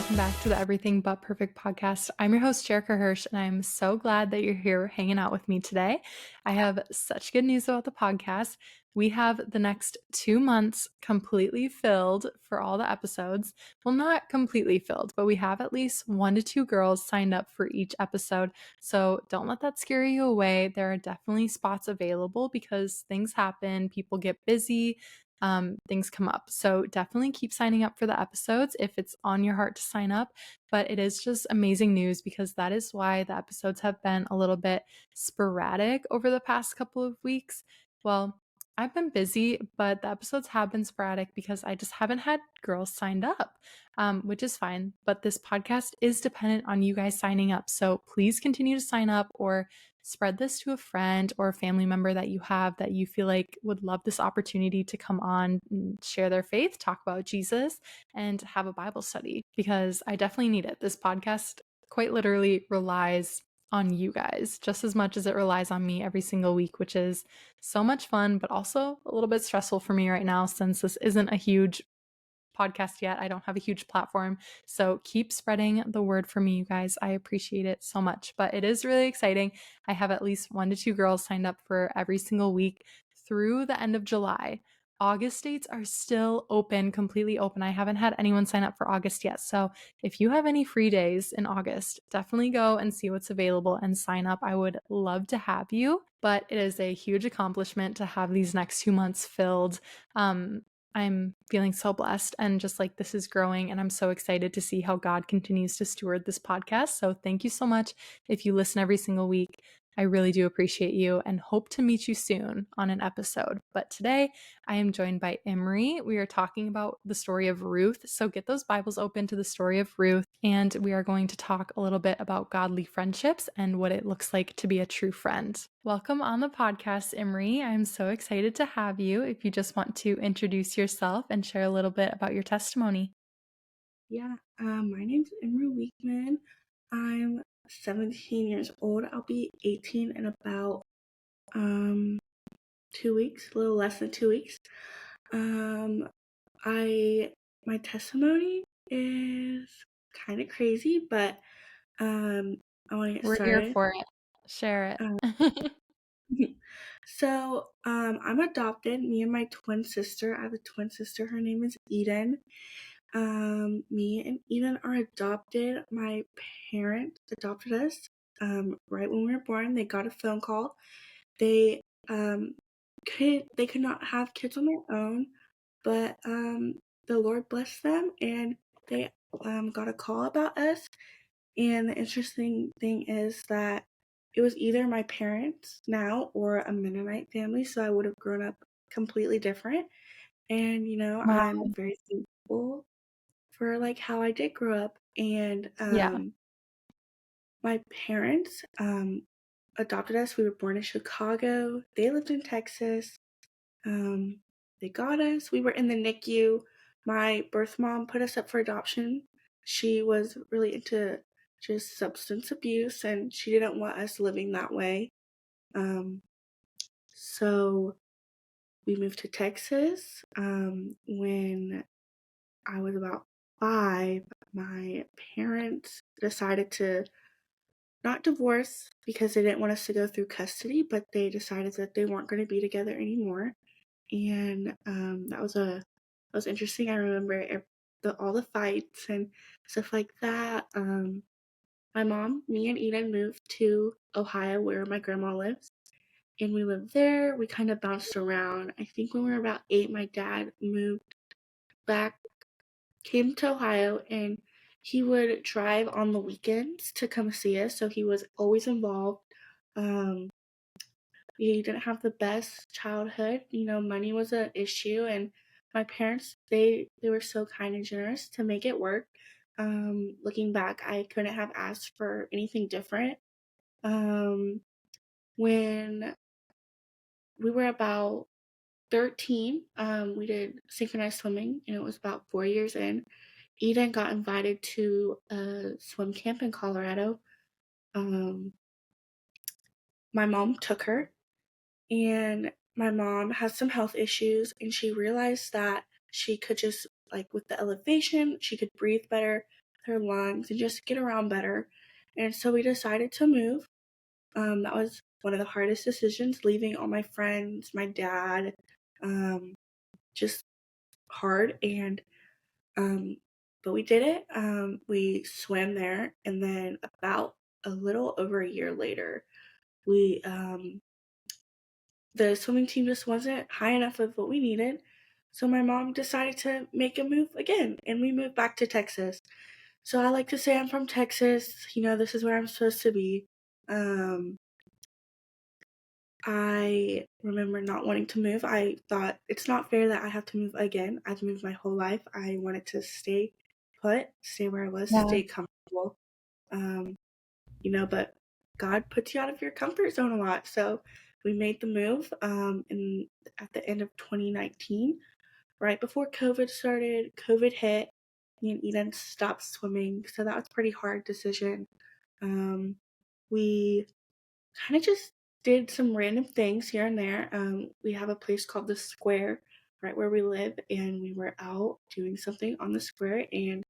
welcome back to the Everything But Perfect podcast. I'm your host, Jerica Hirsch, and I'm so glad that you're here hanging out with me today. I have such good news about the podcast. We have the next 2 months completely filled for all the episodes. Well, not completely filled, but we have at least 1 to 2 girls signed up for each episode. So don't let that scare you away. There are definitely spots available because things happen, people get busy. Things come up. So definitely keep signing up for the episodes if it's on your heart to sign up. But it is just amazing news because that is why the episodes have been a little bit sporadic over the past couple of weeks. Well, I've been busy, but the episodes have been sporadic because I just haven't had girls signed up, which is fine. But this podcast is dependent on you guys signing up. So please continue to sign up or spread this to a friend or a family member that you have that you feel like would love this opportunity to come on and share their faith, talk about Jesus, and have a Bible study because I definitely need it. This podcast quite literally relies on you guys just as much as it relies on me every single week, which is so much fun, but also a little bit stressful for me right now since this isn't a huge podcast yet. I don't have a huge platform. So keep spreading the word for me, you guys. I appreciate it so much. But it is really exciting. I have at least 1 to 2 girls signed up for every single week through the end of July. August dates are still open, completely open. I haven't had anyone sign up for August yet. So if you have any free days in August, definitely go and see what's available and sign up. I would love to have you, but it is a huge accomplishment to have these next 2 months filled. I'm feeling so blessed and just like this is growing, and I'm so excited to see how God continues to steward this podcast. So thank you so much if you listen every single week. I really do appreciate you and hope to meet you soon on an episode. But today I am joined by Immerie. We are talking about the story of Ruth. So get those Bibles open to the story of Ruth, and we are going to talk a little bit about godly friendships and what it looks like to be a true friend. Welcome on the podcast, Immerie. I'm so excited to have you. If you just want to introduce yourself and share a little bit about your testimony. Yeah, my name's Immerie Weekman. I'm 17 years old. I'll be 18 in about 2 weeks, a little less than 2 weeks. My testimony is kind of crazy, but I want to get We're here started. for it. Share Um, it. so I'm adopted. Me and my twin sister. I have a twin sister. Her name is Eden. Me and Eden are adopted. My parents adopted us right when we were born. They got a phone call. They could not have kids on their own, but the Lord blessed them, and they got a call about us. And the interesting thing is that it was either my parents now or a Mennonite family, so I would have grown up completely different. And Wow. I'm very thankful for like how I did grow up. And Yeah. my parents adopted us. We were born in Chicago. They lived in Texas. They got us. We were in the NICU. My birth mom put us up for adoption. She was really into just substance abuse, and she didn't want us living that way. So we moved to Texas when I was about 5. My parents decided to not divorce because they didn't want us to go through custody, but they decided that they weren't going to be together anymore. And that was interesting. I remember all the fights and stuff like that. My mom, me and Eden moved to Ohio where my grandma lives, and we lived there. We kind of bounced around. I think when we were about 8, my dad moved back, came to Ohio, and he would drive on the weekends to come see us, so he was always involved. Um, we didn't have the best childhood. Money was an issue, and my parents, they were so kind and generous to make it work. Looking back, I couldn't have asked for anything different. When we were about 13, we did synchronized swimming, and it was about 4 years in. Eden got invited to a swim camp in Colorado. Um, my mom took her, and my mom has some health issues, and she realized that she could just, like with the elevation, she could breathe better with her lungs and just get around better. And so we decided to move. That was one of the hardest decisions, leaving all my friends, my dad, um, just hard. And but we did it. We swam there, and then about a little over a year later, we the swimming team just wasn't high enough of what we needed. So my mom decided to make a move again, and we moved back to Texas. So I like to say I'm from Texas. This is where I'm supposed to be. Um, I remember not wanting to move. I thought it's not fair that I have to move again. I've moved my whole life. I wanted to stay put, stay where I was, Yeah, stay comfortable. Um, but God puts you out of your comfort zone a lot. So we made the move at the end of 2019, right before COVID started. COVID hit. Me and Eden stopped swimming, so that was a pretty hard decision. We kind of just did some random things here and there. We have a place called the Square right where we live, and we were out doing something on the square, and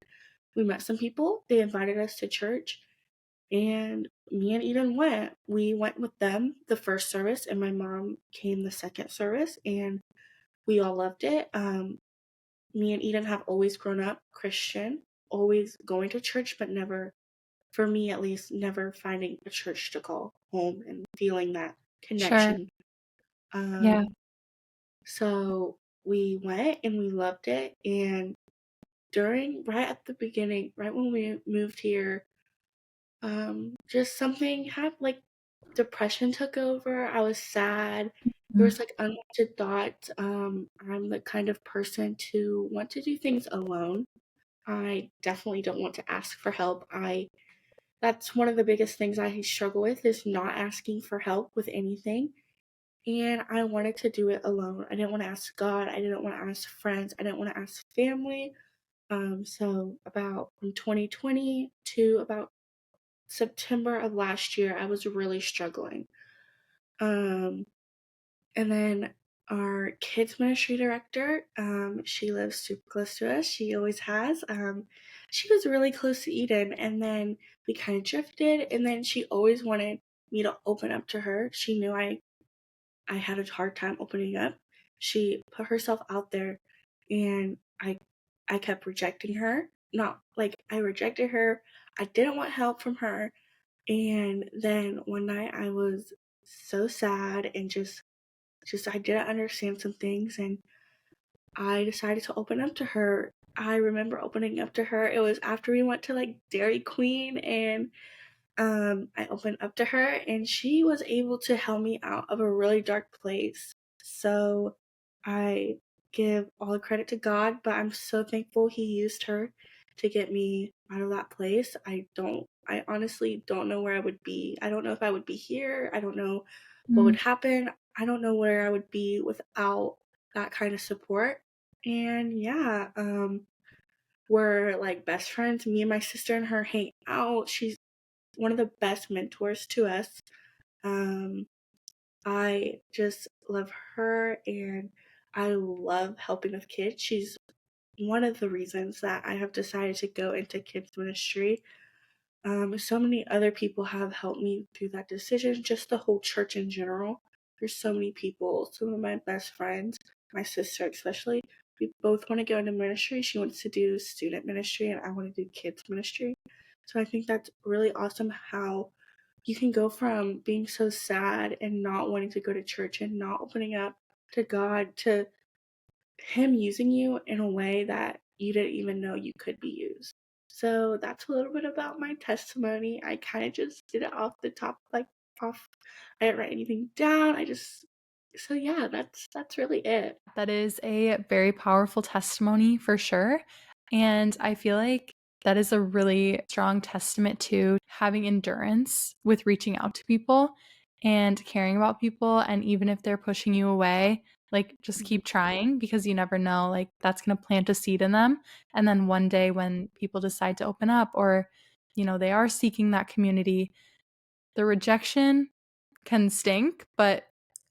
we met some people. They invited us to church, and me and Eden went. We went with them the first service, and my mom came the second service, and we all loved it. Me and Eden have always grown up Christian, always going to church, but never, for me at least, never finding a church to call home and feeling that sure. connection. Yeah. Um, so we went and we loved it. And right at the beginning, right when we moved here, just something happened, like depression took over. I was sad. There Mm, was like unwanted thoughts. I'm the kind of person to want to do things alone. I definitely don't want to ask for help. I That's one of the biggest things I struggle with is not asking for help with anything. And I wanted to do it alone. I didn't want to ask God. I didn't want to ask friends. I didn't want to ask family. So about from 2020 to about September of last year, I was really struggling. Um, and then our kids ministry director, she lives super close to us. She always has. She was really close to Eden, and then we kind of drifted. And then she always wanted me to open up to her. She knew I had a hard time opening up. She put herself out there, and I kept rejecting her. Not like I rejected her. I didn't want help from her. And then one night I was so sad and just I didn't understand some things, and I decided to open up to her. I remember opening up to her. It was after we went to like Dairy Queen, and I opened up to her, and she was able to help me out of a really dark place. So I give all the credit to God, but I'm so thankful He used her to get me out of that place. I honestly don't know where I would be. I don't know if I would be here. I don't know what mm, would happen. I don't know where I would be without that kind of support. And yeah, we're like best friends. Me and my sister and her hang out. She's one of the best mentors to us. Um, I just love her, and I love helping with kids. She's one of the reasons that I have decided to go into kids ministry. So many other people have helped me through that decision, just the whole church in general. There's so many people, some of my best friends, my sister especially. We both want to go into ministry. She wants to do student ministry, and I want to do kids ministry. So I think that's really awesome how you can go from being so sad and not wanting to go to church and not opening up to God to Him using you in a way that you didn't even know you could be used. So that's a little bit about my testimony. I kind of just did it off the top, like off. I didn't write anything down. So yeah, that's really it. that is a very powerful testimony for sure. And I feel like that is a really strong testament to having endurance with reaching out to people and caring about people. And even if they're pushing you away, like just keep trying because you never know, like that's going to plant a seed in them. And then one day when people decide to open up or, they are seeking that community, the rejection can stink, but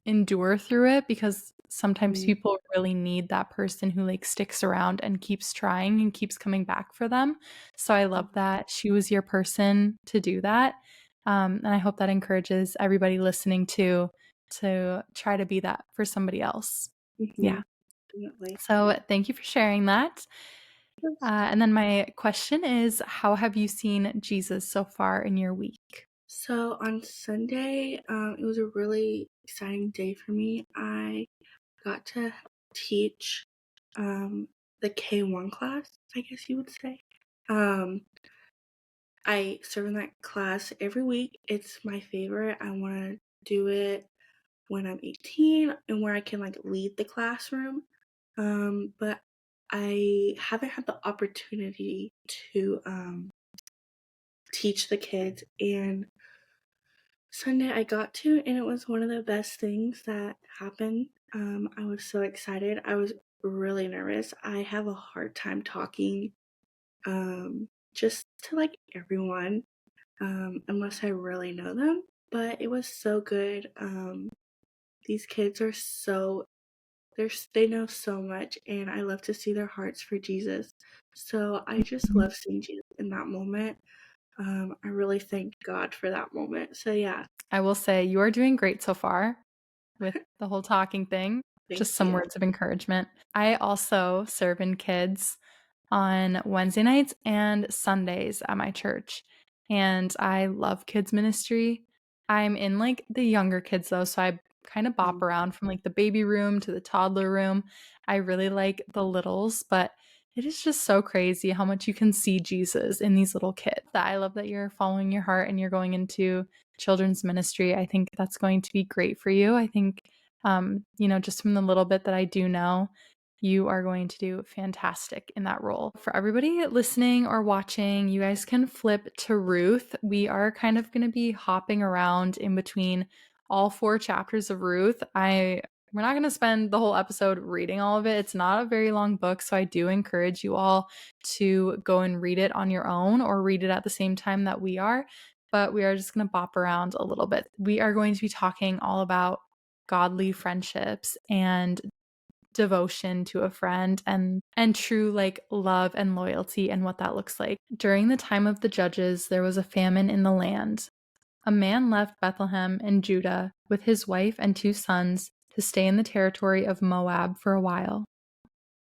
endure through it because sometimes Mhm. people really need that person who, like, sticks around and keeps trying and keeps coming back for them. So I love that she was your person to do that, and I hope that encourages everybody listening to try to be that for somebody else. Yeah. Mhm. Definitely. So thank you for sharing that. Yes. And then my question is, how have you seen Jesus so far in your week? So on Sunday, it was a really exciting day for me. I got to teach the K1 class, I guess you would say. Um, I serve in that class every week. It's my favorite. I want to do it when I'm 18 and where I can like lead the classroom. But I haven't had the opportunity to teach the kids. And Sunday I got to, and it was one of the best things that happened. I was so excited. I was really nervous. I have a hard time talking just to like everyone unless I really know them. But it was so good. These kids are so they know so much, and I love to see their hearts for Jesus. So I just love seeing Jesus in that moment. I really thank God for that moment. So yeah, I will say you are doing great so far with the whole talking thing. thank Just some you. words of encouragement. I also serve in kids on Wednesday nights and Sundays at my church. And I love kids ministry. I'm in like the younger kids though, so I kind of bop Mm. around from like the baby room to the toddler room. I really like the littles, but it is just so crazy how much you can see Jesus in these little kids. That I love that you're following your heart and you're going into children's ministry. I think that's going to be great for you. I think just from the little bit that I do know, you are going to do fantastic in that role. For everybody listening or watching, you guys can flip to Ruth. We are kind of going to be hopping around in between all 4 chapters of Ruth. We're not going to spend the whole episode reading all of it. It's not a very long book, so I do encourage you all to go and read it on your own or read it at the same time that we are. But we are just going to bop around a little bit. We are going to be talking all about godly friendships and devotion to a friend and true like love and loyalty and what that looks like. During the time of the judges, there was a famine in the land. A man left Bethlehem in Judah with his wife and 2 sons to stay in the territory of Moab for a while.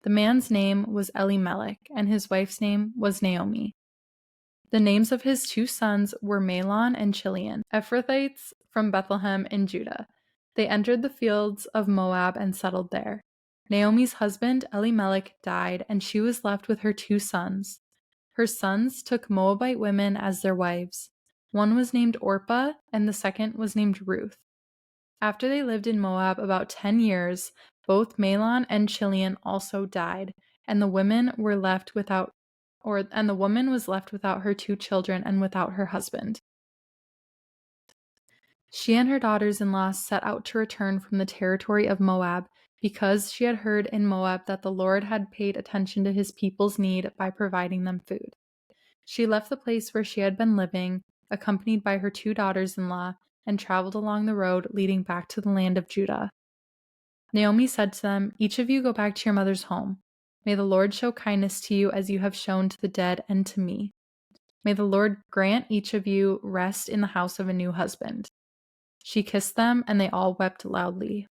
The man's name was Elimelech, and his wife's name was Naomi. The names of his 2 sons were Mahlon and Chilion, Ephrathites from Bethlehem in Judah. They entered the fields of Moab and settled there. Naomi's husband Elimelech died, and she was left with her 2 sons. Her sons took Moabite women as their wives. One was named Orpah, and the second was named Ruth. After they lived in Moab about 10 years, both Mahlon and Chilion also died, and the women were left without and the woman was left without her 2 children and without her husband. She and her daughters-in-law set out to return from the territory of Moab because she had heard in Moab that the Lord had paid attention to his people's need by providing them food. She left the place where she had been living, accompanied by her 2 daughters-in-law, and traveled along the road leading back to the land of Judah. Naomi said to them, "Each of you go back to your mother's home. May the Lord show kindness to you as you have shown to the dead and to me. May the Lord grant each of you rest in the house of a new husband." She kissed them, and they all wept loudly.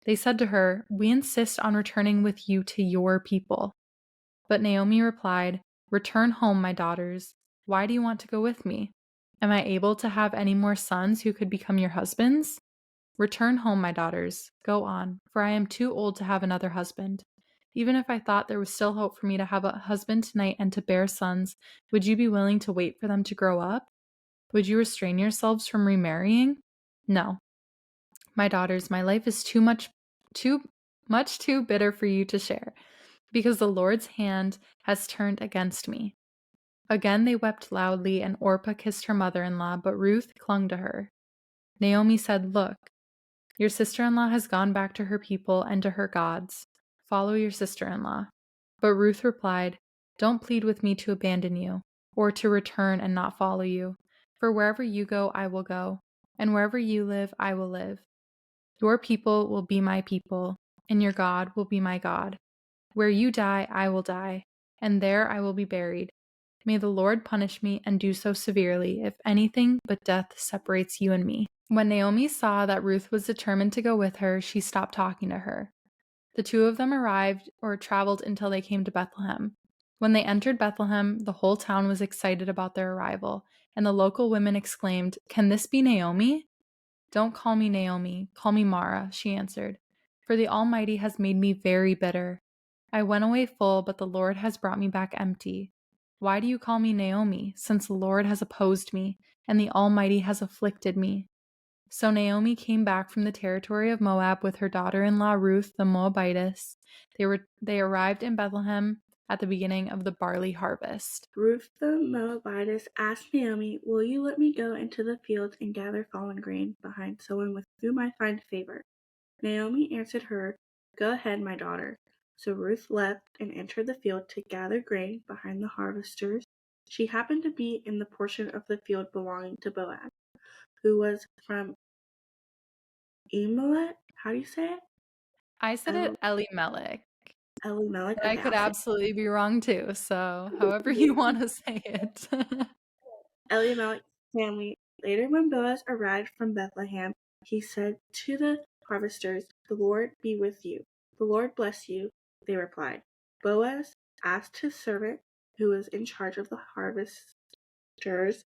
They said to her, "We insist on returning with you to your people." But Naomi replied, "Return home, my daughters. Why do you want to go with me? Am I able to have any more sons who could become your husbands? Return home, my daughters. Go on, for I am too old to have another husband. Even if I thought there was still hope for me to have a husband tonight and to bear sons, would you be willing to wait for them to grow up? Would you restrain yourselves from remarrying? No. My daughters, my life is too much too bitter for you to share, because the Lord's hand has turned against me." Again they wept loudly, and Orpah kissed her mother-in-law, but Ruth clung to her. Naomi said, "Look, your sister-in-law has gone back to her people and to her gods. Follow your sister-in-law." But Ruth replied, "Don't plead with me to abandon you, or to return and not follow you. For wherever you go, I will go, and wherever you live, I will live. Your people will be my people, and your God will be my God. Where you die, I will die, and there I will be buried. May the Lord punish me and do so severely if anything but death separates you and me." When Naomi saw that Ruth was determined to go with her, she stopped talking to her. The two of them arrived or traveled until they came to Bethlehem. When they entered Bethlehem, the whole town was excited about their arrival, and the local women exclaimed, "Can this be Naomi?" "Don't call me Naomi, call me Mara," she answered, "for the Almighty has made me very bitter. I went away full, but the Lord has brought me back empty. Why do you call me Naomi, since the Lord has opposed me, and the Almighty has afflicted me?" So Naomi came back from the territory of Moab with her daughter-in-law Ruth the Moabitess. They arrived in Bethlehem at the beginning of the barley harvest. Ruth the Moabitess asked Naomi, "Will you let me go into the fields and gather fallen grain behind someone with whom I find favor?" Naomi answered her, "Go ahead, my daughter." So Ruth left and entered the field to gather grain behind the harvesters. She happened to be in the portion of the field belonging to Boaz, who was from Elimelech. How do you say it? I said it Elimelech, Elimelech. but I Okay, could I'll say absolutely be wrong too, so however you want to say it. Elimelech's family. Later, when Boaz arrived from Bethlehem, he said to the harvesters, "The Lord be with you." "The Lord bless you," they replied. Boaz asked his servant, who was in charge of the harvesters,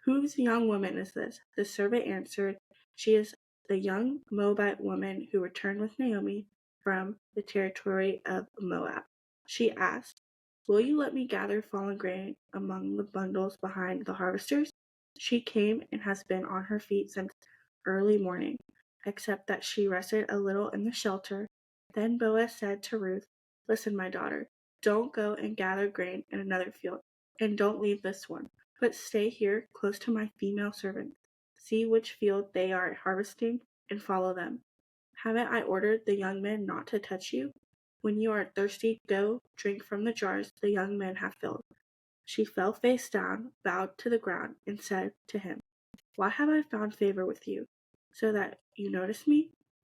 "Whose young woman is this?" The servant answered, "She is the young Moabite woman who returned with Naomi from the territory of Moab." She asked, "Will you let me gather fallen grain among the bundles behind the harvesters?" She came and has been on her feet since early morning, except that she rested a little in the shelter. Then Boaz said to Ruth, "Listen, my daughter, don't go and gather grain in another field, and don't leave this one, but stay here close to my female servants. See which field they are harvesting and follow them. Haven't I ordered the young men not to touch you? When you are thirsty, go drink from the jars the young men have filled." She fell face down, bowed to the ground, and said to him, "Why have I found favor with you, so that you notice me,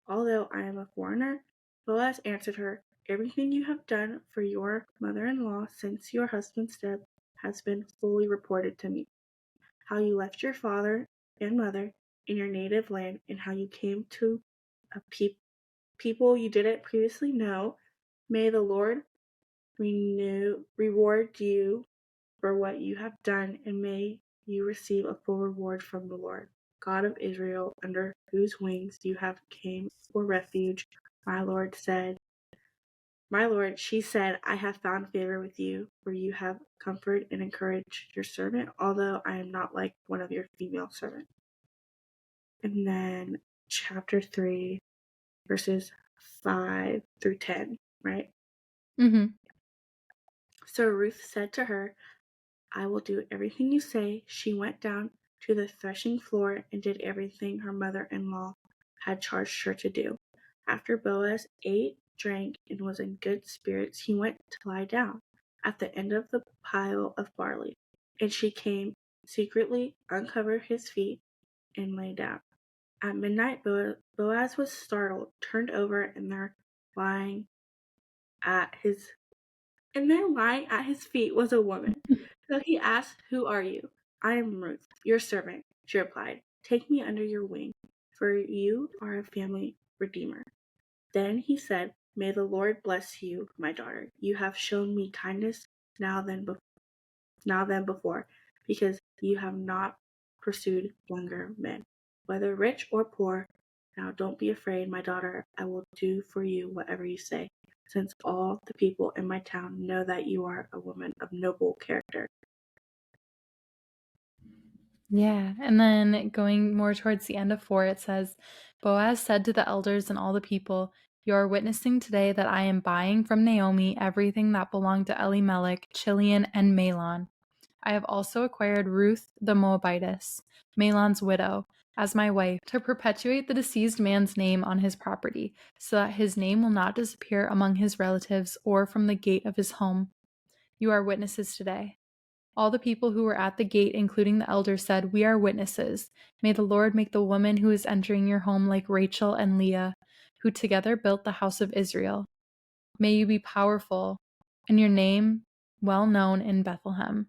although I am a foreigner?" Boaz answered her, "Everything you have done for your mother-in-law since your husband's death has been fully reported to me. How you left your father and mother in your native land, and how you came to a people you didn't previously know. May the Lord reward you for what you have done, and may you receive a full reward from the Lord, God of Israel, under whose wings you have came for refuge." My Lord, she said, "I have found favor with you, for you have comforted and encouraged your servant, although I am not like one of your female servants." And then chapter 3, verses 5 through 10, right? Mhm. So Ruth said to her, "I will do everything you say." She went down to the threshing floor and did everything her mother-in-law had charged her to do. After Boaz ate, drank, and was in good spirits, he went to lie down at the end of the pile of barley. And she came secretly, uncovered his feet, and lay down. At midnight, Boaz was startled, turned over, lying at his and there lying at his feet was a woman. So he asked, "Who are you?" "I am Ruth, your servant," she replied. "Take me under your wing, for you are a family redeemer." Then he said, "May the Lord bless you, my daughter. You have shown me kindness now than before, because you have not pursued younger men, whether rich or poor. Now don't be afraid, my daughter. I will do for you whatever you say, since all the people in my town know that you are a woman of noble character." Yeah, and then going more towards the end of 4, it says, "Boaz said to the elders and all the people, 'You are witnessing today that I am buying from Naomi everything that belonged to Elimelech, Chilion, and Mahlon. I have also acquired Ruth the Moabitess, Mahlon's widow, as my wife, to perpetuate the deceased man's name on his property, so that his name will not disappear among his relatives or from the gate of his home. You are witnesses today.'" All the people who were at the gate, including the elders, said, "We are witnesses. May the Lord make the woman who is entering your home like Rachel and Leah, who together built the house of Israel. May you be powerful, and your name well known in Bethlehem.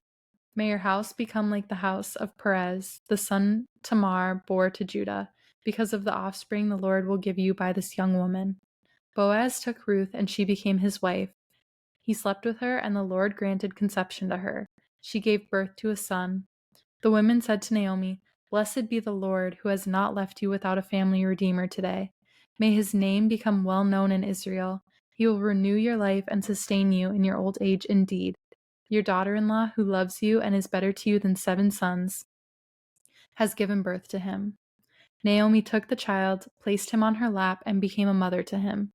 May your house become like the house of Perez, the son Tamar bore to Judah, because of the offspring the Lord will give you by this young woman." Boaz took Ruth, and she became his wife. He slept with her, and the Lord granted conception to her. She gave birth to a son. The women said to Naomi, "Blessed be the Lord, who has not left you without a family redeemer today. May his name become well known in Israel. He will renew your life and sustain you in your old age indeed. Your daughter-in-law, who loves you and is better to you than 7 sons, has given birth to him." Naomi took the child, placed him on her lap, and became a mother to him.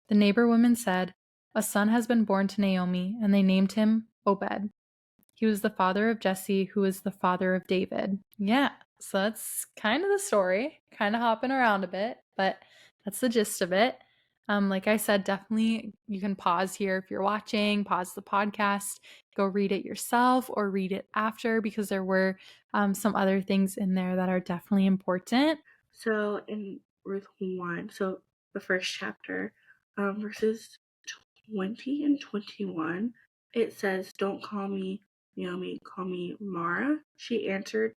The neighbor women said, "A son has been born to Naomi," and they named him Obed. He was the father of Jesse, who was the father of David. Yeah, so that's kind of the story, kind of hopping around a bit, but that's the gist of it. Like I said, definitely you can pause here if you're watching, pause the podcast, go read it yourself or read it after, because there were some other things in there that are definitely important. So in Ruth 1, so the first chapter, verses 20 and 21, it says, "Don't call me Naomi, call me Mara." She answered,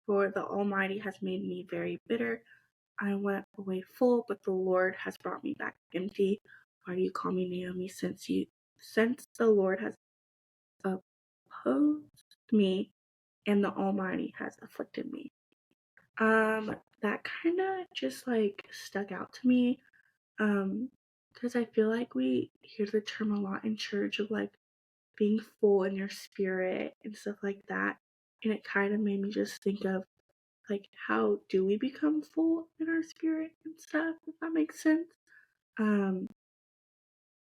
"For the Almighty has made me very bitter. I went away full, but the Lord has brought me back empty. Why do you call me Naomi, since the Lord has opposed me and the Almighty has afflicted me?" That kind of just like stuck out to me. Because I feel like we hear the term a lot in church of like being full in your spirit and stuff like that. And it kind of made me just think of like how do we become full in our spirit and stuff, if that makes sense. Um,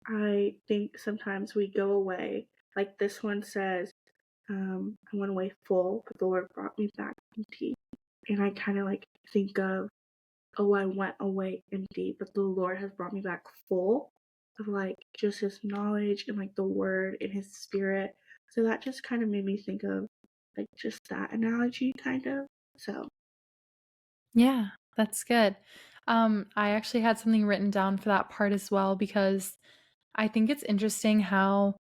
I think sometimes we go away, like this one says, I went away full, but the Lord brought me back empty. And I kind of like think of, oh, I went away empty, but the Lord has brought me back full of like just his knowledge and like the word and his spirit. So that just kind of made me think of like just that analogy kind of. So Yeah, that's good. I actually had something written down for that part as well, because I think it's interesting how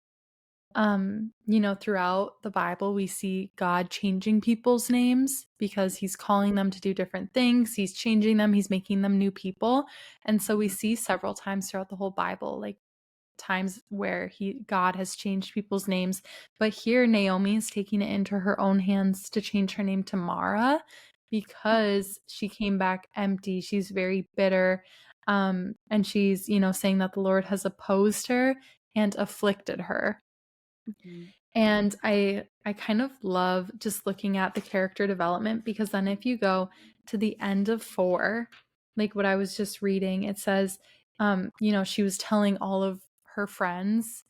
throughout the Bible, we see God changing people's names because he's calling them to do different things. He's changing them, he's making them new people. And so we see several times throughout the whole Bible, like times where God has changed people's names. But here Naomi is taking it into her own hands to change her name to Mara because she came back empty. She's very bitter. And she's, saying that the Lord has opposed her and afflicted her. mhm. And I kind of love just looking at the character development, because then if you go to the end of 4, like what I was just reading, it says, she was telling all of her friends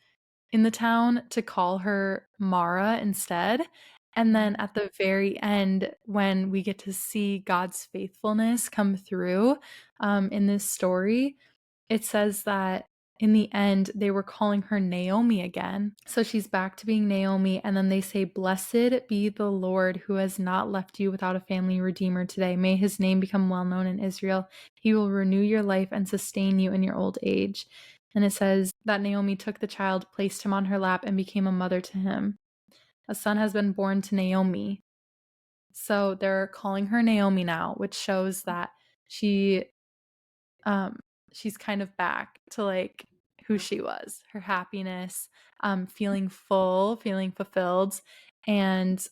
in the town to call her Mara instead. And then at the very end, when we get to see God's faithfulness come through in this story, it says that in the end, they were calling her Naomi again. So she's back to being Naomi. And then they say, "Blessed be the Lord who has not left you without a family redeemer today. May his name become well known in Israel. He will renew your life and sustain you in your old age." And it says that Naomi took the child, placed him on her lap, and became a mother to him. A son has been born to Naomi. So they're calling her Naomi now, which shows that she um she's kind of back to like who she was, her happiness, feeling full, feeling fulfilled, and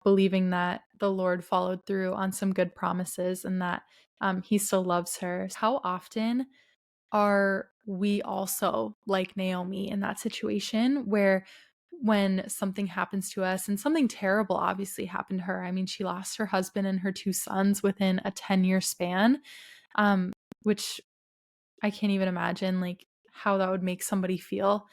believing that the Lord followed through on some good promises and that he still loves her. How often are we also like Naomi in that situation where when something happens to us, and something terrible obviously happened to her. I mean, she lost her husband and her 2 sons within a 10-year span, um, which I can't even imagine like how that would make somebody feel.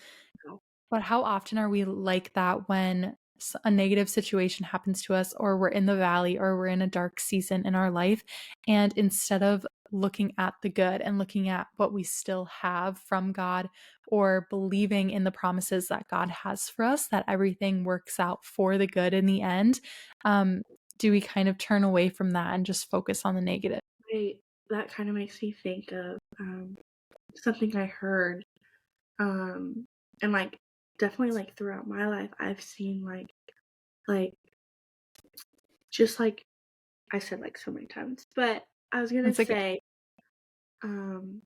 But how often are we like that when a negative situation happens to us, or we're in the valley, or we're in a dark season in our life, and instead of looking at the good and looking at what we still have from God, or believing in the promises that God has for us, that everything works out for the good in the end, um, do we kind of turn away from that and just focus on the negative? Right. That kind of makes me think of something I heard, um, and like definitely like throughout my life, I've seen like just like I said like so many times, but I was gonna It's okay. say um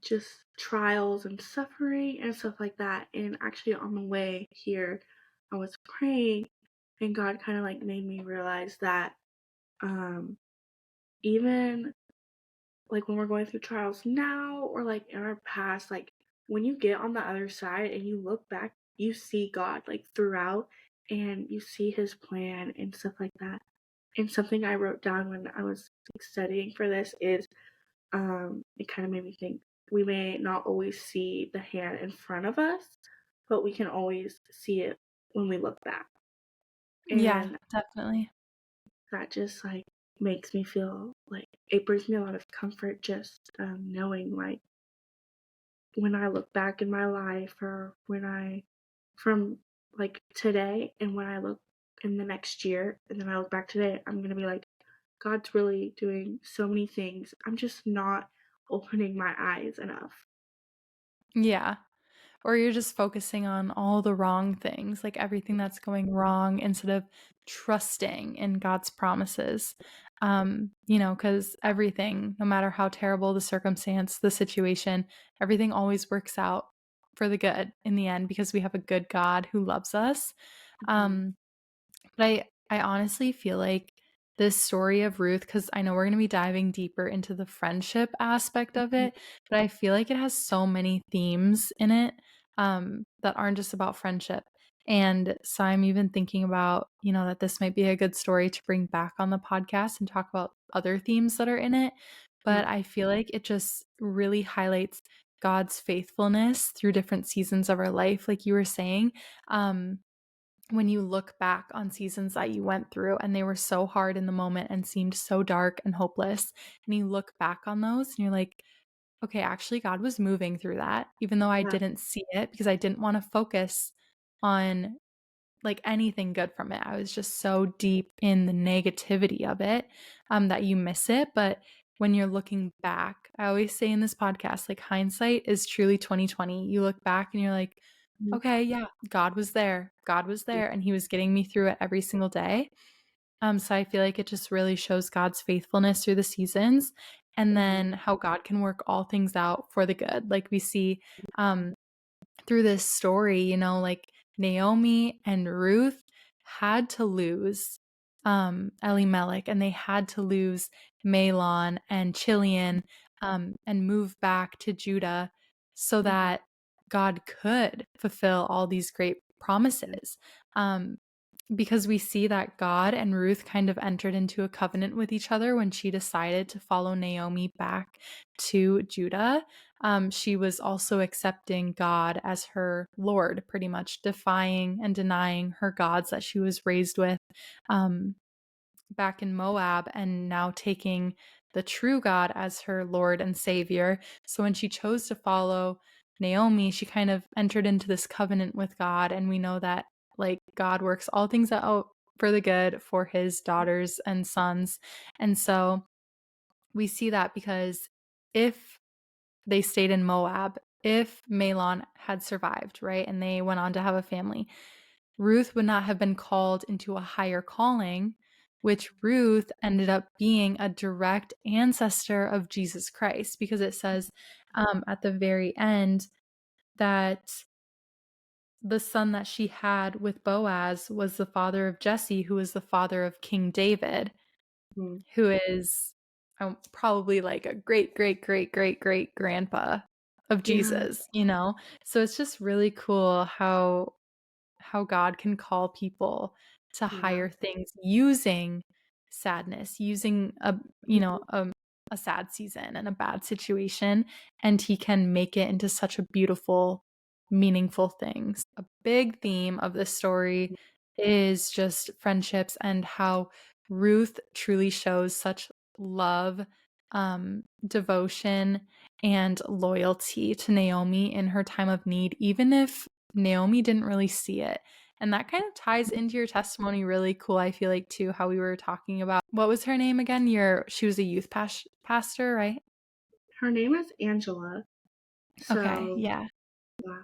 just trials and suffering and stuff like that. And actually on the way here, I was praying, and God kind of like made me realize that um even like when we're going through trials now or like in our past, like when you get on the other side and you look back, you see God like throughout, and you see his plan and stuff like that. And something I wrote down when I was like studying for this is it kind of made me think we may not always see the hand in front of us, but we can always see it when we look back. Yeah, And definitely. that just like makes me feel like it brings me a lot of comfort just knowing like when I look back in my life, or when I from like today, and when I look in the next year and then I look back today, I'm gonna be like, God's really doing so many things. I'm just not opening my eyes enough. Yeah. Or you're just focusing on all the wrong things, like everything that's going wrong, instead of trusting in God's promises. Because everything, no matter how terrible the circumstance, the situation, everything always works out for the good in the end, because we have a good God who loves us. Mhm. But I honestly feel like this story of Ruth, because I know we're going to be diving deeper into the friendship aspect of Mhm. it, but I feel like it has so many themes in it, that aren't just about friendship. And so I'm even thinking about, that this might be a good story to bring back on the podcast and talk about other themes that are in it. Yeah. But I feel like it just really highlights God's faithfulness through different seasons of our life, like you were saying. When you look back on seasons that you went through and they were so hard in the moment and seemed so dark and hopeless, and you look back on those and you're like, okay, actually, God was moving through that, even though I Yeah. didn't see it, because I didn't want to focus on like anything good from it. I was just so deep in the negativity of it, that you miss it. But when you're looking back, I always say in this podcast, like, hindsight is truly 2020. You look back and you're like, Mhm. okay, yeah, God was there. God was there and he was getting me through it every single day. So I feel like it just really shows God's faithfulness through the seasons, and Mhm. then how God can work all things out for the good. Like we see, um through this story, like Naomi and Ruth had to lose Elimelech, and they had to lose Mahlon and Chilion, and move back to Judah so Mhm. that God could fulfill all these great promises. Um, because we see that God and Ruth kind of entered into a covenant with each other when she decided to follow Naomi back to Judah. She was also accepting God as her Lord, pretty much defying and denying her gods that she was raised with, um, back in Moab, and now taking the true God as her Lord and Savior. So when she chose to follow Naomi, she kind of entered into this covenant with God. And we know that, like, God works all things out for the good for his daughters and sons. And so we see that because if they stayed in Moab, if Mahlon had survived, right, and they went on to have a family, Ruth would not have been called into a higher calling, which Ruth ended up being a direct ancestor of Jesus Christ, because it says, at the very end, that the son that she had with Boaz was the father of Jesse, who was the father of King David, Mhm. who is, probably like a great, great, great, great, great grandpa of Yeah. Jesus. So it's just really cool how God can call people to Yeah. higher things using sadness, using Mhm. a sad season and a bad situation, and he can make it into such a beautiful, meaningful things. A big theme of this story is just friendships, and how Ruth truly shows such love, devotion and loyalty to Naomi in her time of need, even if Naomi didn't really see it. And that kind of ties into your testimony really cool, I feel like, too, how we were talking about what was her name again? She was a youth pastor, right? Her name is Angela. Okay, So, yeah. yeah.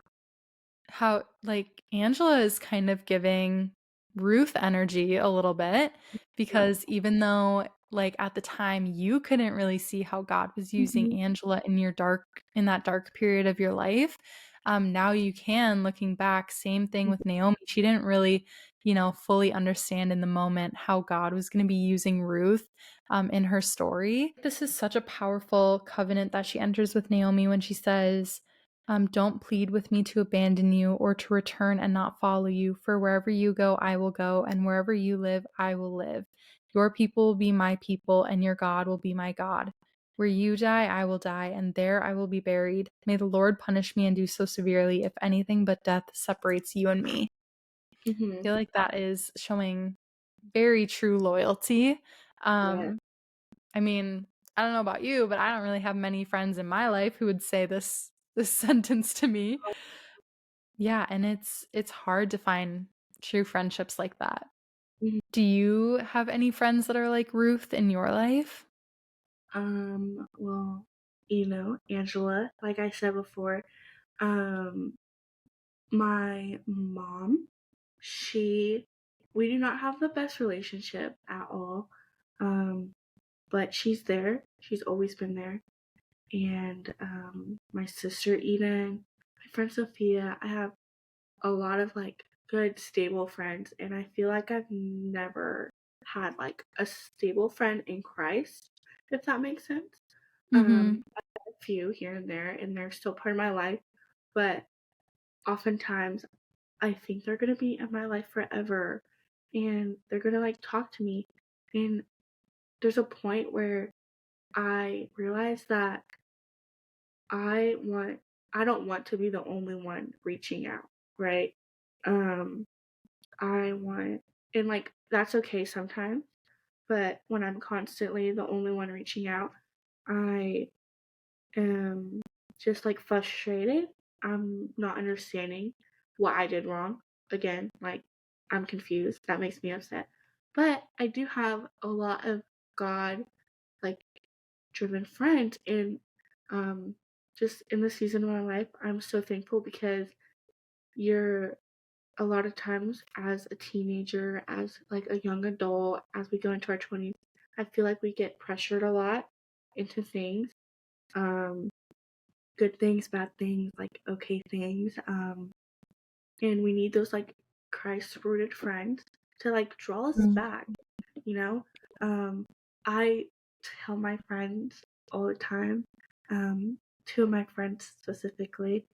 How like Angela is kind of giving Ruth energy a little bit Yep. because even though like at the time you couldn't really see how God was using Mhm. Angela in that dark period of your life, now you can looking back. Same thing with Naomi. She didn't really, fully understand in the moment how God was going to be using Ruth in her story. This is such a powerful covenant that she enters with Naomi when she says, don't plead with me to abandon you or to return and not follow you, for wherever you go, I will go, and wherever you live, I will live. Your people will be my people, and your God will be my God. Where you die, I will die, and there I will be buried. May the Lord punish me and do so severely if anything but death separates you and me. I Mhm. feel like that is showing very true loyalty. Yeah. Um, I mean, I don't know about you, but I don't really have many friends in my life who would say this sentence to me. Yeah, and it's hard to find true friendships like that. Mhm. Do you have any friends that are like Ruth in your life? Well, Angela, like I said before, um, my mom, she we do not have the best relationship at all. Um, but she's there. She's always been there. And my sister Eden, my friend Sophia, I have a lot of like good stable friends, and I feel like I've never had like a stable friend in Christ, if that makes sense. Mhm. I have a few here and there, and they're still part of my life, but oftentimes I think they're gonna be in my life forever, and they're gonna like talk to me, and there's a point where I realize that I want I don't want to be the only one reaching out, right? Um, I want and like that's okay sometimes, but when I'm constantly the only one reaching out, I am just like frustrated. I'm not understanding what I did wrong. Again, like I'm confused. That makes me upset. But I do have a lot of God like driven friends and um just in the season of my life, I'm so thankful because you're a lot of times as a teenager, as like a young adult, as we go into our 20s, I feel like we get pressured a lot into things. Um, Good things, bad things, like okay things. And we need those like Christ rooted friends to like draw us Mm. back, you know? I tell my friends all the time, two of my friends specifically,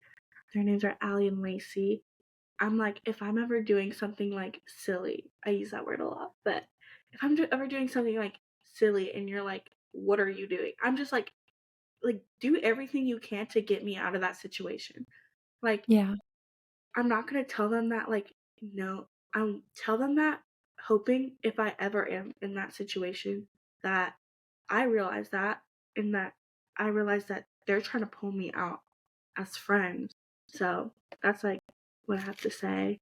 their names are Allie and Lacey. I'm like, if I'm ever doing something like silly, I use that word a lot, but if I'm ever doing something like silly and you're like, what are you doing? I'm just like do everything you can to get me out of that situation. Like Yeah. I'm not gonna tell them that like no. I'm tell them that hoping if I ever am in that situation that I realize that and that I realize that they're trying to pull me out as friends. So that's like what I have to say.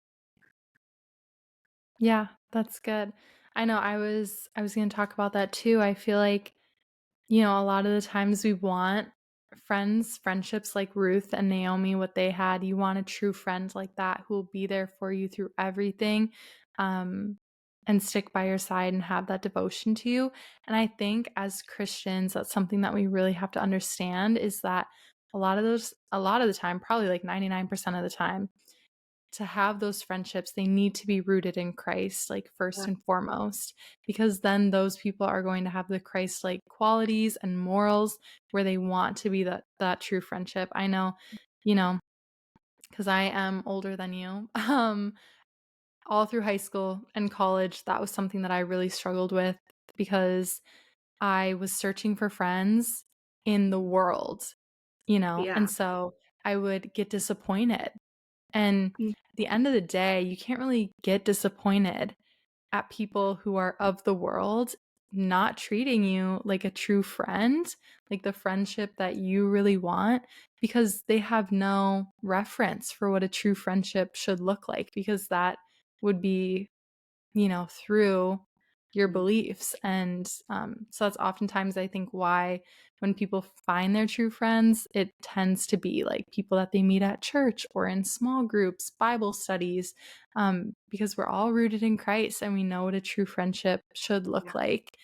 Yeah, that's good. I know I was going to talk about that too. I feel like a lot of the times we want friendships like Ruth and Naomi, what they had. You want a true friend like that who will be there for you through everything, um, and stick by your side and have that devotion to you. And I think as Christians, that's something that we really have to understand is that a lot of the time, probably like 99% of the time, to have those friendships, they need to be rooted in Christ, like first Yeah. and foremost, because then those people are going to have the Christ like qualities and morals where they want to be that true friendship. I know, you know, because I am older than you. All through high school and college, that was something that I really struggled with because I was searching for friends in the world, Yeah. and so I would get disappointed and Mm. at the end of the day, you can't really get disappointed at people who are of the world not treating you like a true friend, like the friendship that you really want, because they have no reference for what a true friendship should look like, because that would be, through your Mhm. beliefs. And so that's oftentimes, I think, why when people find their true friends, it tends to be like people that they meet at church or in small groups, Bible studies, because we're all rooted in Christ and we know what a true friendship should Yeah. look like.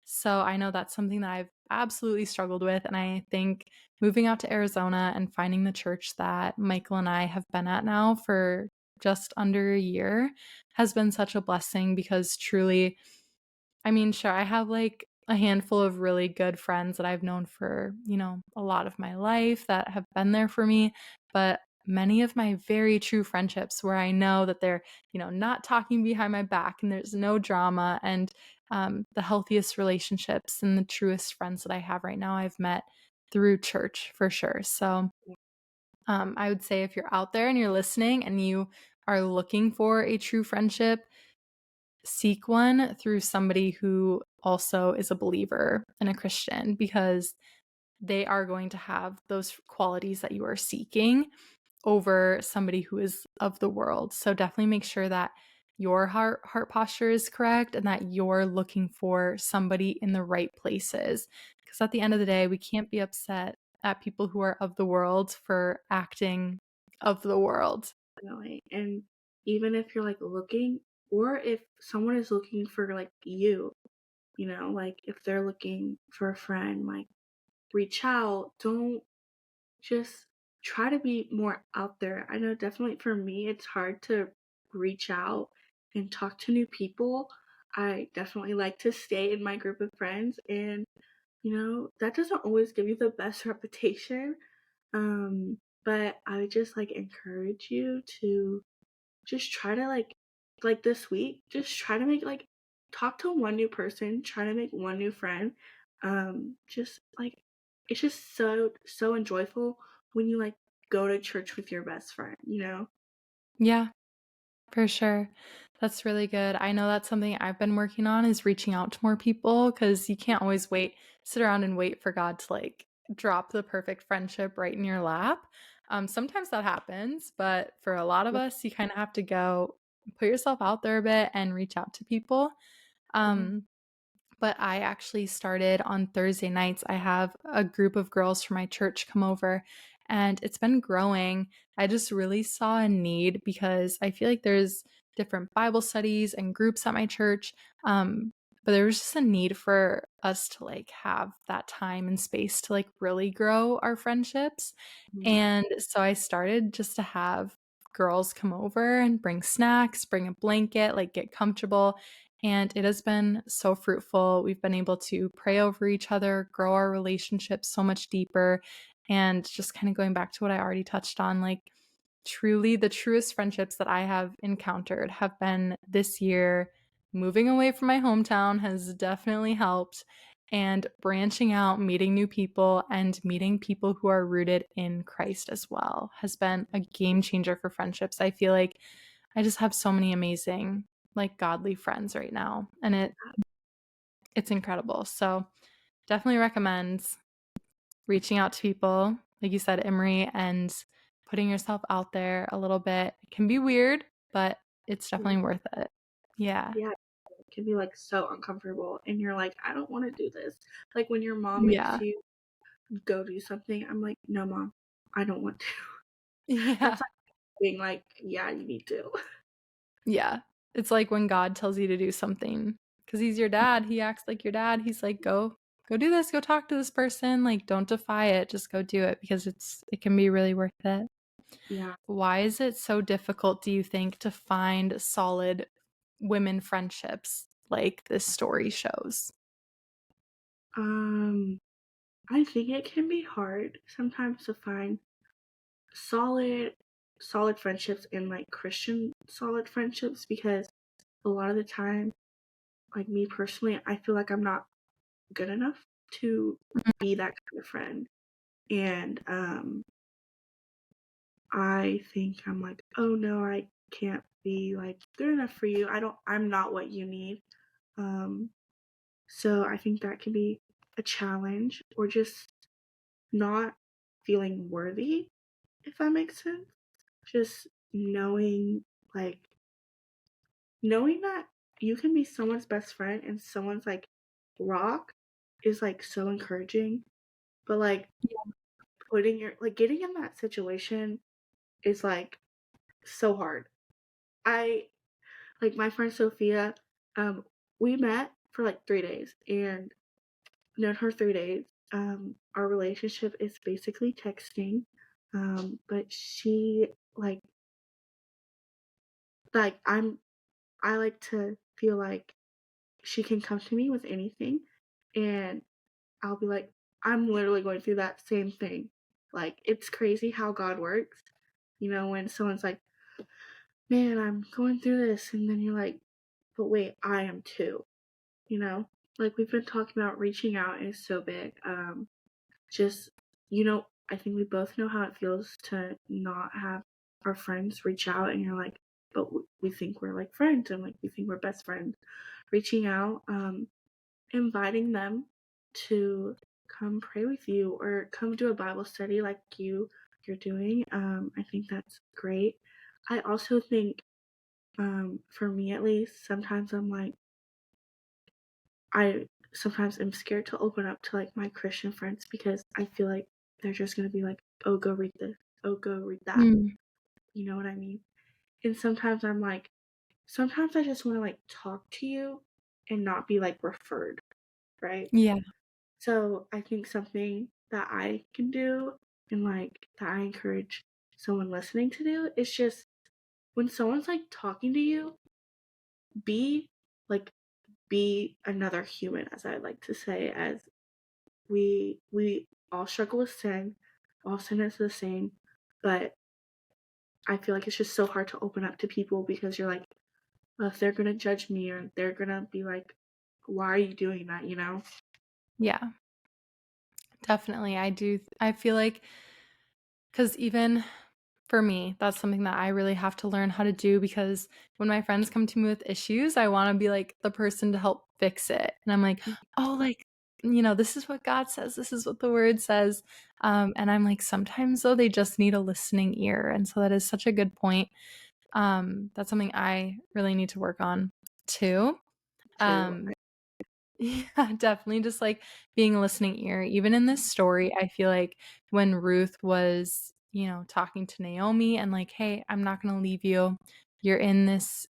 So I know that's something that I've absolutely struggled with. And I think moving out to Arizona and finding the church that Michael and I have been at now for just under a year has been such a blessing, because truly, I mean, sure, I have like a handful of really good friends that I've known for, a lot of my life that have been there for me, but many of my very true friendships where I know that they're, not talking behind my back and there's no drama, and the healthiest relationships and the truest friends that I have right now, I've met through church for sure. So I would say if you're out there and you're listening and you are looking for a true friendship, seek one through somebody who also is a believer and a Christian, because they are going to have those qualities that you are seeking over somebody who is of the world. So definitely make sure that your heart posture is correct and that you're looking for somebody in the right places. Because at the end of the day, we can't be upset at people who are of the world for acting of the world. Definitely. And even if you're like looking, or if someone is looking for like you, like if they're looking for a friend, like reach out. Don't just try to be more out there. I know definitely for me, it's hard to reach out and talk to new people. I definitely like to stay in my group of friends, and that doesn't always give you the best reputation. But I would just like encourage you to just try to like this week, just try to make like talk to one new person, try to make one new friend. Just like it's just so enjoyable when you like go to church with your best friend. Yeah. For sure. That's really good. I know that's something I've been working on, is reaching out to more people, because you can't always sit around and wait for God to like drop the perfect friendship right in your lap. Sometimes that happens, but for a lot of Yeah. us, you kind of have to go put yourself out there a bit and reach out to people. Mhm. Um, but I actually started on Thursday nights. I have a group of girls from my church come over, and it's been growing. I just really saw a need, because I feel like there's different Bible studies and groups at my church. But there was just a need for us to like have that time and space to like really grow our friendships. Mhm. And so I started just to have girls come over and bring snacks, bring a blanket, like get comfortable, and it has been so fruitful. We've been able to pray over each other, grow our relationship so much deeper. And just kind of going back to what I already touched on, like truly the truest friendships that I have encountered have been this year. Moving away from my hometown has definitely helped. And branching out, meeting new people, and meeting people who are rooted in Christ as well has been a game changer for friendships. I feel like I just have so many amazing, like godly friends right now, and it's incredible. So definitely recommend reaching out to people, like you said, Immerie, and putting yourself out there a little bit. It can be weird, but it's Mhm. definitely worth it. Yeah. Yeah, it can be like so uncomfortable, and you're like, I don't want to do this. Like when your mom makes Yeah. you go do something, I'm like, no, mom, I don't want to. Yeah. That's like being like, yeah, you need to. Yeah. It's like when God tells you to do something, because he's your dad. He acts like your dad. He's like, go do this, go talk to this person. Like, don't defy it. Just go do it, because it can be really worth it. Yeah. Why is it so difficult, do you think, to find solid women friendships like this story shows? Um, I think it can be hard sometimes to find solid solid friendships and like Christian solid friendships, because a lot of the time, like me personally, I feel like I'm not good enough to be that kind of friend. And I think I'm like, oh no, I can't be like good enough for you. I'm not what you need. Um So I think that can be a challenge, or just not feeling worthy, if that makes sense. Just like, knowing that you can be someone's best friend and someone's like rock is like so encouraging. But like getting in that situation is like so hard. I like my friend Sophia, we met for like 3 days and known her 3 days. Our relationship is basically texting. But she like I like to feel like she can come to me with anything, and I'll be like, I'm literally going through that same thing. Like, it's crazy how God works. When someone's like, man, I'm going through this, and then you're like, but wait, I am too. You know, like we've been talking about reaching out is so big. Just, I think we both know how it feels to not have our friends reach out, and you're like, but we think we're like friends, and like we think we're best friends. Reaching out, inviting them to come pray with you or come do a Bible study like you're doing. I think that's great. I also think, for me at least, I sometimes am scared to open up to like my Christian friends because I feel like they're just gonna be like, oh, go read this, oh, go read that. Mm, You know what I mean? And sometimes I'm like, sometimes I just want to like talk to you and not be like referred, right? yeah. So I think something that I can do, and like that I encourage someone listening to do, is just when someone's like talking to you, be like be another human, as I like to say, as we all struggle with sin, all sin is the same, but I feel like it's just so hard to open up to people because you're like, well, if they're gonna judge me or they're gonna be like, why are you doing that, you know? Yeah, definitely. I feel like, because even for me, that's something that I really have to learn how to do because when my friends come to me with issues, I want to be like the person to help fix it. And I'm like, oh, like, this is what God says. This is what the word says. And I'm like, sometimes though, they just need a listening ear. And so that is such a good point. That's something I really need to work on too. Too. Um, yeah, definitely just like being a listening ear. Even in this story, I feel like when Ruth was, talking to Naomi and like, hey, I'm not going to leave you. You're in this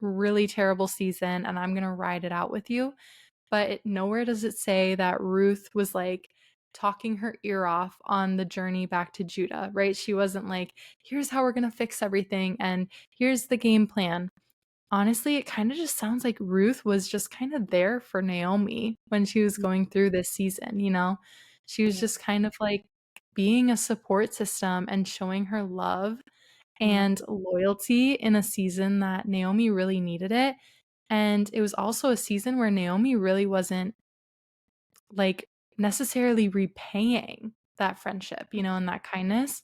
really terrible season and I'm going to ride it out with you. But nowhere does it say that Ruth was like talking her ear off on the journey back to Judah, right? She wasn't like, here's how we're going to fix everything and here's the game plan. Honestly, it kind of just sounds like Ruth was just kind of there for Naomi when she was going through this season. She was Yeah. just kind of like being a support system and showing her love Yeah. and loyalty in a season that Naomi really needed it. And it was also a season where Naomi really wasn't like necessarily repaying that friendship, and that kindness.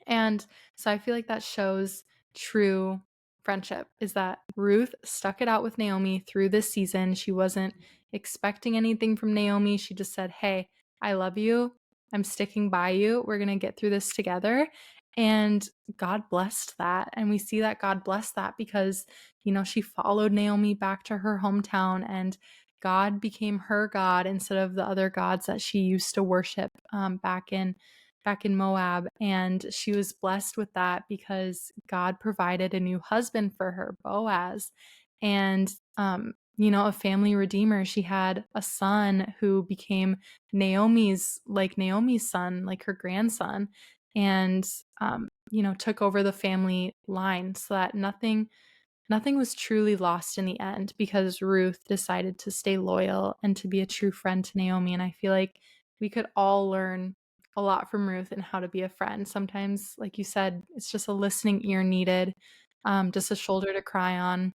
And so I feel like that shows true friendship is that Ruth stuck it out with Naomi through this season. She wasn't expecting anything from Naomi. She just said, hey, I love you. I'm sticking by you. We're going to get through this together. And God blessed that. And we see that God blessed that because, she followed Naomi back to her hometown and God became her God instead of the other gods that she used to worship back in Moab, and she was blessed with that because God provided a new husband for her, Boaz, and a family redeemer. She had a son who became Naomi's son, like her grandson, and took over the family line so that nothing was truly lost in the end because Ruth decided to stay loyal and to be a true friend to Naomi. And I feel like we could all learn a lot from Ruth and how to be a friend. Sometimes, like you said, it's just a listening ear needed, just a shoulder to cry on.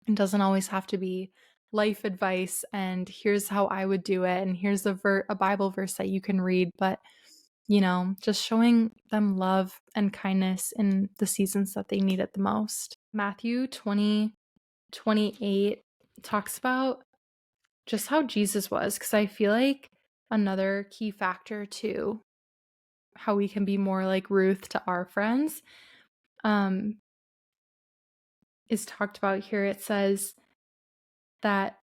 It doesn't always have to be life advice and here's how I would do it and here's a Bible verse that you can read, but just showing them love and kindness in the seasons that they need it the most. Matthew 20:28 talks about just how Jesus was, because I feel like another key factor to how we can be more like Ruth to our friends, um, is talked about here. It says that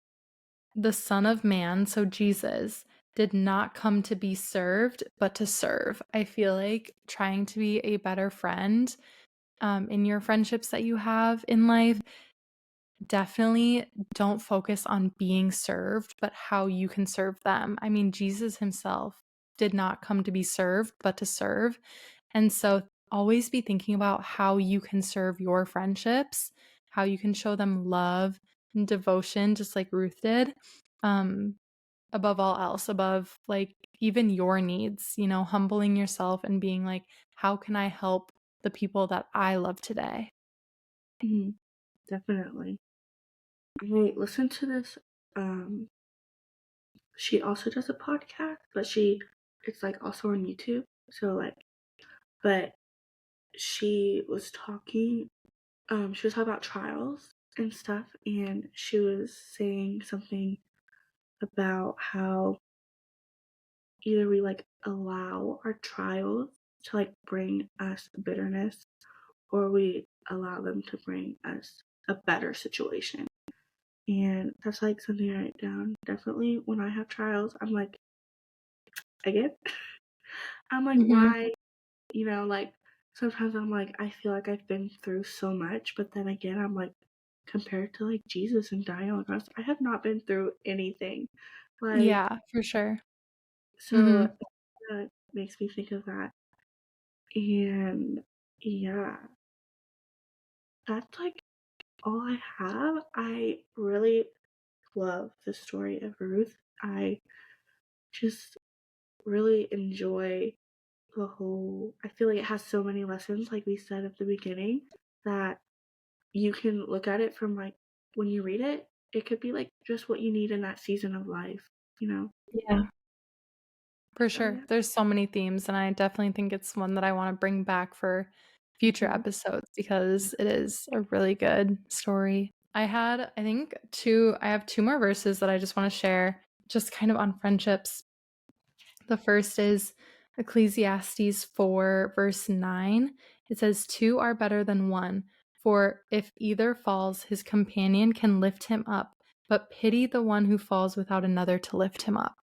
the Son of Man, so Jesus, did not come to be served, but to serve. I feel like trying to be a better friend in your friendships that you have in life, definitely don't focus on being served, but how you can serve them. I mean, Jesus himself did not come to be served, but to serve. And so always be thinking about how you can serve your friendships, how you can show them love and devotion, just like Ruth did. Um, Above all else, above like even your needs, humbling yourself and being like, how can I help the people that I love today? Mhm, definitely. I listened to this, um she also does a podcast, but it's, like, also on YouTube, so, like but she was talking about trials and stuff, and she was saying something about how either we, like, allow our trials to, like, bring us bitterness, or we allow them to bring us a better situation. And that's, like, something I write down. Definitely when I have trials, I'm like, "Again?" I'm like, Mhm. "Why?" Like, sometimes I'm like, I feel like I've been through so much, but then again, I'm like, compared to, like, Jesus and dying on the cross, I have not been through anything. Like, Yeah, for sure. so Mhm. that makes me think of that. And yeah, that's, like, all I have. I really love the story of Ruth. I just really enjoy I feel like it has so many lessons, like we said at the beginning, that you can look at it from, like, when you read it, it could be, like, just what you need in that season of life, you know? Yeah, for So, sure. yeah. There's so many themes, and I definitely think it's one that I wanna bring back for future Mhm. episodes because it is a really good story. I have 2 more verses that I just wanna share, just kind of on friendships. The first is Ecclesiastes 4, verse 9. It says, "Two are better than one, for if either falls, his companion can lift him up, but pity the one who falls without another to lift him up."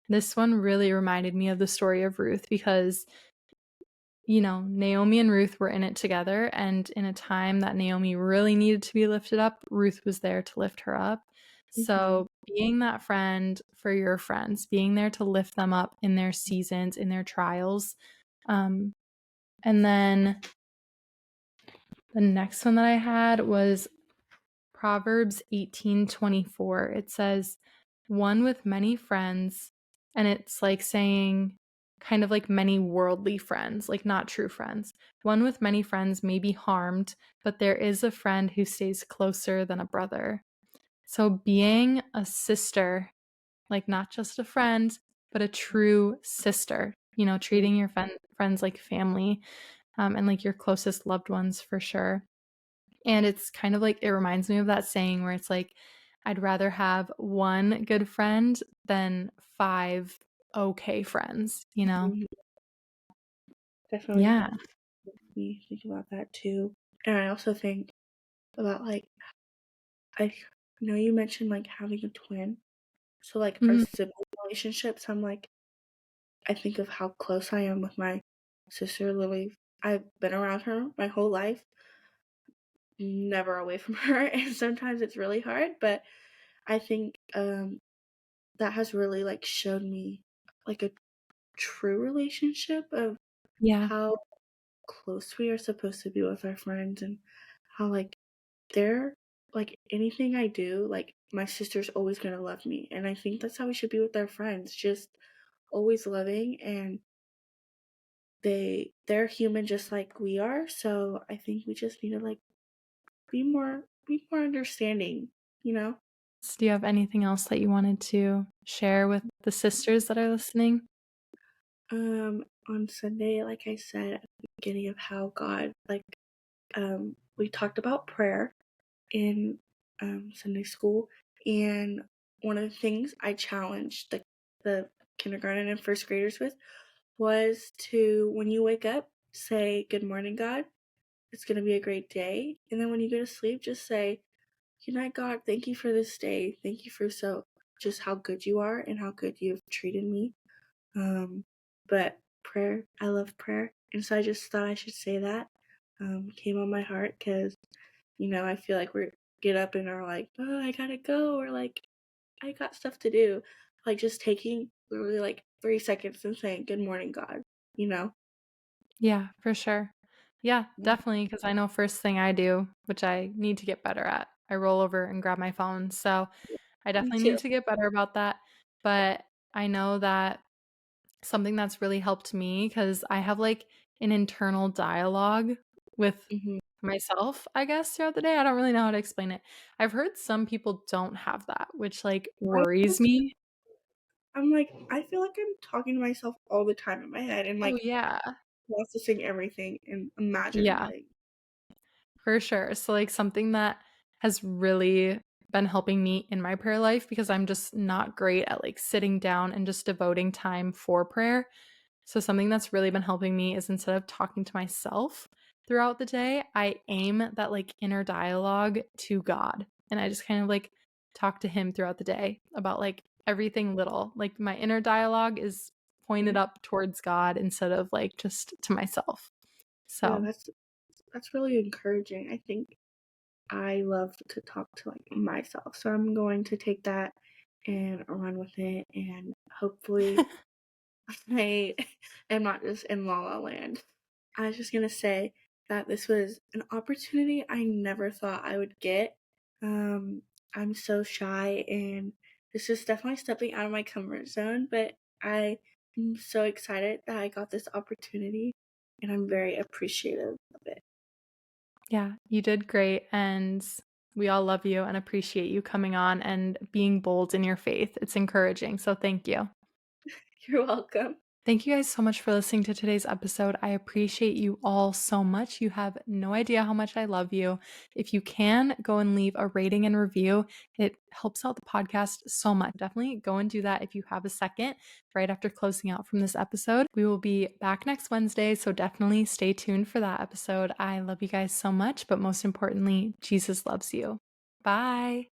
This one really reminded me of the story of Ruth because Naomi and Ruth were in it together, and in a time that Naomi really needed to be lifted up, Ruth was there to lift her up. Mhm. So, being that friend for your friends, being there to lift them up in their seasons, in their trials. Um, and then the next one that I had was Proverbs 18:24. It says, "One with many friends," and it's like saying kind of like many worldly friends, like not true friends. "One with many friends may be harmed, but there is a friend who stays closer than a brother." So being a sister, like not just a friend, but a true sister, Mhm. treating your friends like family, and like your closest loved ones for sure. And it's kind of like it reminds me of that saying where it's like, I'd rather have one good friend than 5 okay friends, you know? Mhm. Definitely Yeah. makes me think about that too. And I also think about, like, I know you mentioned, like, having a twin. So, like, our Mhm. sibling relationships, I think of how close I am with my sister, Lily. I've been around her my whole life, never away from her, and sometimes it's really hard, but I think, that has really, like, showed me, like, a true relationship of Yeah. how close we are supposed to be with our friends, and how, like, they're like, anything I do, like, my sister's always gonna love me, and I think that's how we should be with our friends, just always loving, and they're human just like we are, so I think we just need to, like, be more understanding, you know? Do you have anything else that you wanted to share with the sisters that are listening? On Sunday, like I said at the beginning of how God, like, we talked about prayer in Sunday school, and one of the things I challenged the kindergarten and first graders with was to, when you wake up, say, "Good morning, God. It's gonna be a great day." And then when you go to sleep, just say, "Good night, God. Thank you for this day. Thank you for just how good you are and how good you've treated me." But prayer, I love prayer. And so I just thought I should say that. Came on my heart because, I feel like we get up and are like, "Oh, I gotta go," or like, "I got stuff to do." Like just taking literally like 3 seconds and saying, "Good morning, God," you know? Yeah, for sure. Yeah, Mm, definitely. Because I know first thing I do, which I need to get better at, I roll over and grab my phone, so I Me definitely too. need to get better about that, but I know that something that's really helped me because I have, like, an internal dialogue with Mhm. myself, I guess, throughout the day. I don't really know how to explain it. I've heard some people don't have that, which, like, I worries me. I'm like, I feel like I'm talking to myself all the time in my head and, Oh, like, yeah. processing everything and imagining Yeah. things. For sure. So, like, something that has really been helping me in my prayer life because I'm just not great at, like, sitting down and just devoting time for prayer. So, something that's really been helping me is instead of talking to myself throughout the day, I aim that, like, inner dialogue to God. And I just kind of, like, talk to Him throughout the day about, like, everything little. Like, my inner dialogue is pointed Mhm. up towards God instead of, like, just to myself. Yeah, So, that's really encouraging. I think I love to talk to, like, myself, so I'm going to take that and run with it, and hopefully I am not just in La La Land. I was just gonna say that this was an opportunity I never thought I would get. Um, I'm so shy, and this is definitely stepping out of my comfort zone, but I am so excited that I got this opportunity, and I'm very appreciative of it. yeah, you did great, and we all love you and appreciate you coming on and being bold in your faith. It's encouraging, so thank you. You're welcome. Thank you guys so much for listening to today's episode. I appreciate you all so much. You have no idea how much I love you. If you can, go and leave a rating and review. It helps out the podcast so much. Definitely go and do that if you have a second right after closing out from this episode. We will be back next Wednesday, so definitely stay tuned for that episode. I love you guys so much, but most importantly, Jesus loves you. Bye.